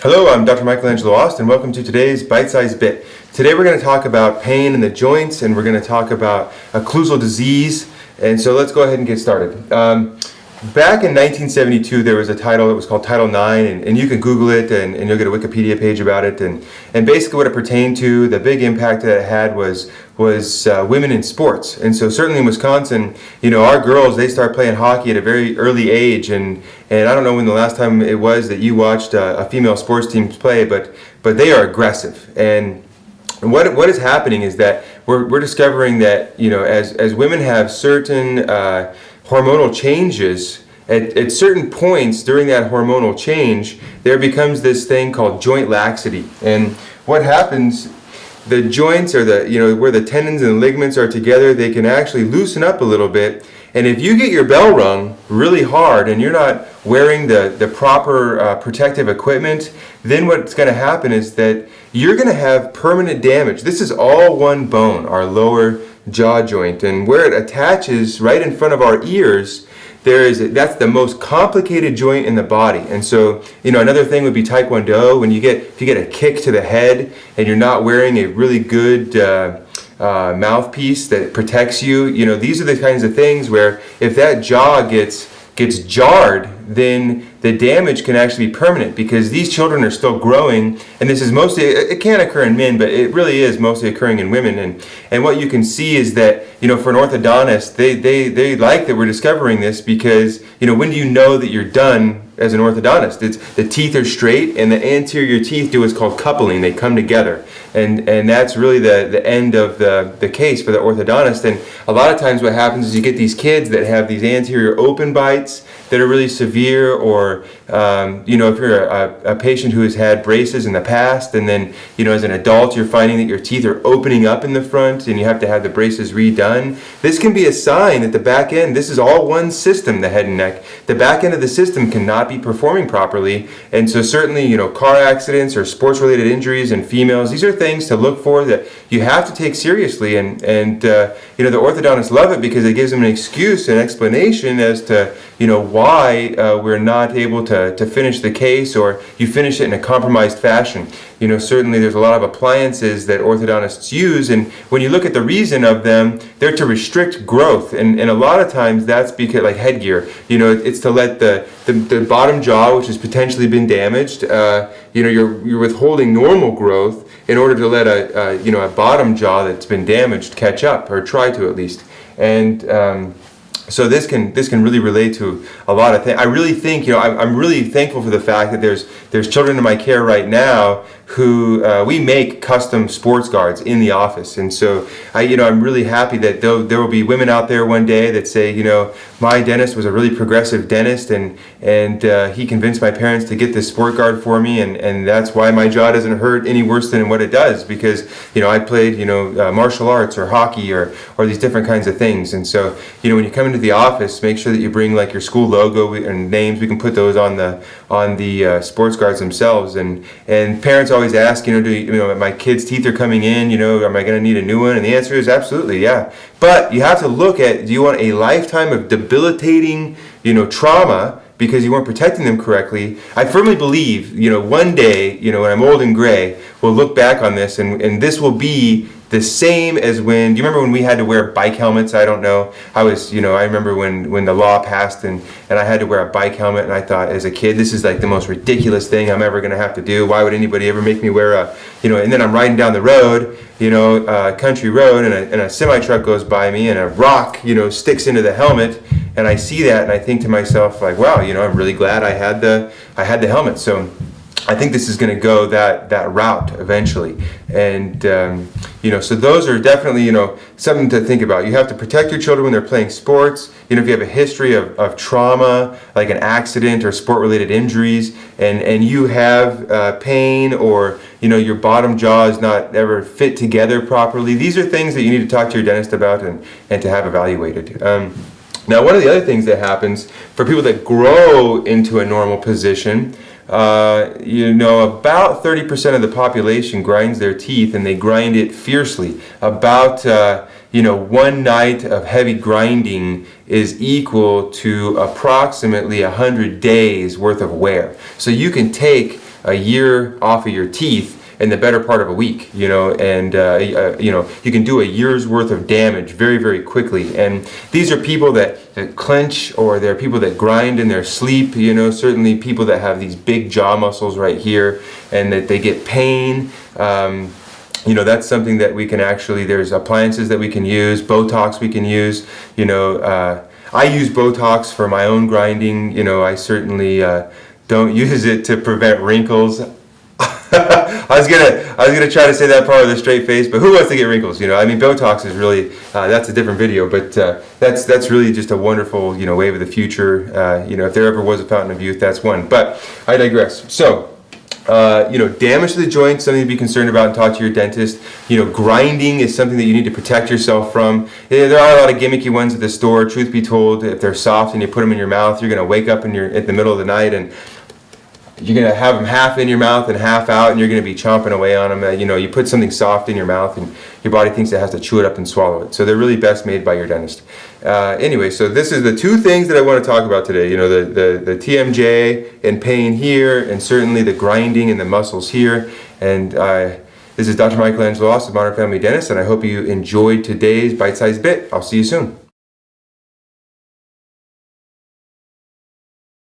Hello, I'm Dr. Michelangelo Austin. Welcome to today's Bite-Sized Bit. Today we're going to talk about pain in the joints, and we're going to talk about occlusal disease. And so let's go ahead and get started. Back in 1972, there was a title, it was called Title IX, and you can Google it and you'll get a Wikipedia page about it. And basically what it pertained to, the big impact that it had was women in sports. And so certainly in Wisconsin, our girls, they start playing hockey at a very early age. And I don't know when the last time it was that you watched a female sports team play, but they are aggressive. And what is happening is that we're discovering that, as women have certain hormonal changes, at certain points during that hormonal change, there becomes this thing called joint laxity. And what happens, the joints are where the tendons and ligaments are together, they can actually loosen up a little bit. And if you get your bell rung really hard and you're not wearing the proper protective equipment, then what's going to happen is that you're going to have permanent damage. This is all one bone, our lower jaw joint, and where it attaches right in front of our ears, that's the most complicated joint in the body. And so, another thing would be Taekwondo. If you get a kick to the head and you're not wearing a really good mouthpiece that protects you, these are the kinds of things where if that jaw gets jarred, then the damage can actually be permanent, because these children are still growing, and this is mostly, it can occur in men, but it really is mostly occurring in women. And what you can see is that, for an orthodontist, they like that we're discovering this, because, when do you know that you're done as an orthodontist? It's the teeth are straight, and the anterior teeth do what's called coupling. They come together. And that's really the end of the case for the orthodontist. And a lot of times what happens is you get these kids that have these anterior open bites that are really severe, or if you're a patient who has had braces in the past, and then as an adult you're finding that your teeth are opening up in the front and you have to have the braces redone. This can be a sign that the back end, this is all one system, the head and neck, the back end of the system cannot be performing properly. And so certainly car accidents or sports related injuries in females, these are things to look for that you have to take seriously. And the orthodontists love it because it gives them an excuse, an explanation as to why we're not able to finish the case, or you finish it in a compromised fashion. Certainly there's a lot of appliances that orthodontists use, and when you look at the reason of them, they're to restrict growth, and a lot of times that's because, like headgear, it's to let the bottom jaw, which has potentially been damaged, you're withholding normal growth in order to let a bottom jaw that's been damaged catch up, or try to at least. And so this can really relate to a lot of things. I really think, I'm really thankful for the fact that there's children in my care right now who we make custom sports guards in the office. And so I'm really happy that there will be women out there one day that say, my dentist was a really progressive dentist, and he convinced my parents to get this sport guard for me, and that's why my jaw doesn't hurt any worse than what it does, because I played martial arts or hockey or these different kinds of things. And so when you come into the office, make sure that you bring like your school logo and names. We can put those on the sports guards themselves. And parents always ask, my kids' teeth are coming in, am I going to need a new one? And the answer is absolutely, yeah. But you have to look at, do you want a lifetime of debilitating, trauma because you weren't protecting them correctly? I firmly believe, one day, when I'm old and gray, we'll look back on this, and this will be the same as do you remember when we had to wear bike helmets? I don't know. I remember when the law passed and I had to wear a bike helmet, and I thought as a kid, this is like the most ridiculous thing I'm ever going to have to do. Why would anybody ever make me wear and then I'm riding down the road, country road, and a semi-truck goes by me, and a rock, sticks into the helmet, and I see that, and I think to myself, like, wow, I'm really glad I had the helmet. So I think this is going to go that route eventually. And so those are definitely something to think about. You have to protect your children when they're playing sports. If you have a history of trauma, like an accident or sport related injuries, and you have pain, or your bottom jaw is not ever fit together properly, these are things that you need to talk to your dentist about and to have evaluated. Now, one of the other things that happens for people that grow into a normal position, about 30% of the population grinds their teeth, and they grind it fiercely. About, one night of heavy grinding is equal to approximately 100 days worth of wear. So you can take a year off of your teeth in the better part of a week, you know, and you know, you can do a year's worth of damage very, very quickly. And these are people that clench, or they're people that grind in their sleep, you know, certainly people that have these big jaw muscles right here and that they get pain. You know, that's something that we can actually, there's appliances that we can use, Botox we can use, you know. I use Botox for my own grinding, you know. I certainly don't use it to prevent wrinkles. I was gonna try to say that part with a straight face, but who wants to get wrinkles? You know, I mean, Botox is really that's a different video, but that's really just a wonderful, you know, wave of the future. You know, if there ever was a fountain of youth, that's one. But I digress. So. You know, damage to the joints, something to be concerned about and talk to your dentist. You know, grinding is something that you need to protect yourself from. Yeah, there are a lot of gimmicky ones at the store. Truth be told, if they're soft and you put them in your mouth, you're going to wake up at the middle of the night and you're going to have them half in your mouth and half out, and you're going to be chomping away on them. You know, you put something soft in your mouth and your body thinks it has to chew it up and swallow it. So they're really best made by your dentist. Anyway, so this is the two things that I want to talk about today. You know, the TMJ and pain here, and certainly the grinding in the muscles here. And this is Dr. Michelangelo Austin, Modern Family Dentist, and I hope you enjoyed today's bite-sized bit. I'll see you soon.